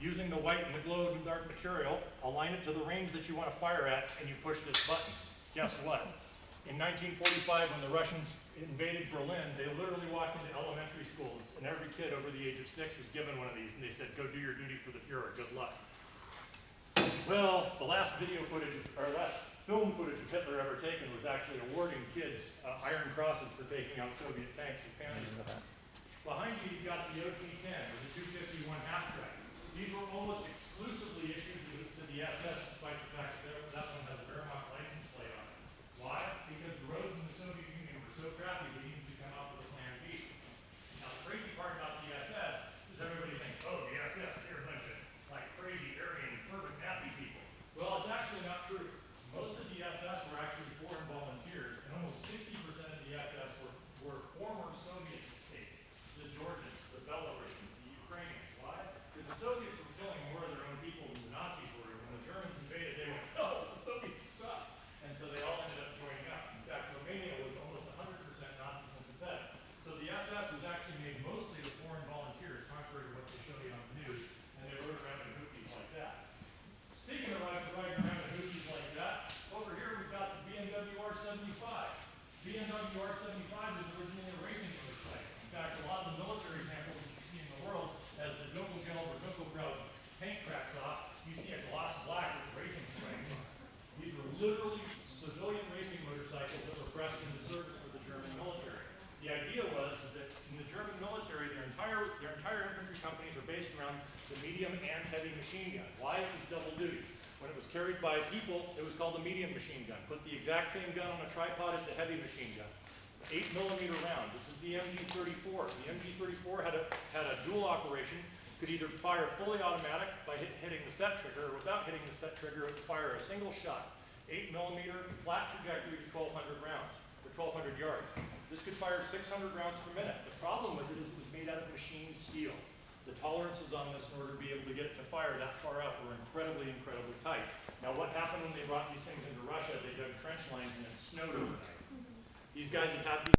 Using the white and the glow and dark material, align it to the range that you want to fire at, and you push this button. Guess what? In 1945, when the Russians invaded Berlin, they literally walked into elementary schools, and every kid over the age of 6 was given one of these, and they said, "Go do your duty for the Fuhrer. Good luck." Well, the last video footage, or last film footage of Hitler ever taken was actually awarding kids Iron Crosses for taking out Soviet tanks with panzers. Behind you, you've got the OT-10, or the 251 half-track. These were almost exclusively issued to the SS, despite the fact that that one has a Wehrmacht license plate on it. Why? Because the roads in the Soviet Union were so crappy they needed to come up with a plan B. Now, the crazy part about the SS is everybody thinks, oh, the SS, they're a bunch of like crazy Aryan, perfect Nazi people. Well, it's actually not true. Most of the SS were actually foreign volunteers, and almost 60% of the SS were former Soviet states. The Georgians, the Belarusians, the Ukrainians. Why? Because the Soviets were killing more of their own people than the Nazis were. When the Germans invaded, they went, oh, the Soviets suck. And so they all ended up joining up. In fact, Romania was almost 100% Nazi sympathetic. So the SS was actually made mostly of foreign volunteers, contrary to what they show you on the news, and they rode around in hoopies like that. Speaking of riding around in hoopies like that, over here we've got the BMW R75. BMW R75 was originally a racing motorcycle. In fact, a lot of the military samples that you see in the world, as the Dunkelgelb or Dunkelbraun paint cracks off, you see a gloss black with racing frames. These were literally civilian racing motorcycles that were pressed into service for the German military. The idea was that in the German military, their entire infantry companies were based around the medium and heavy machine gun. Why? It was double duty. When it was carried by people, it was called a medium machine gun. Put the exact same gun on a tripod as a heavy machine gun. 8mm round. This is the MG34. The MG34 had a dual operation. Could either fire fully automatic by hitting the set trigger, or without hitting the set trigger, it would fire a single shot. 8mm flat trajectory to 1,200 rounds, or 1,200 yards. This could fire 600 rounds per minute. The problem with it is it was made out of machined steel. The tolerances on this, in order to be able to get it to fire that far out, were incredibly, incredibly tight. Now, what happened when they brought these things into Russia? They dug trench lines and it snowed overnight. These guys have had these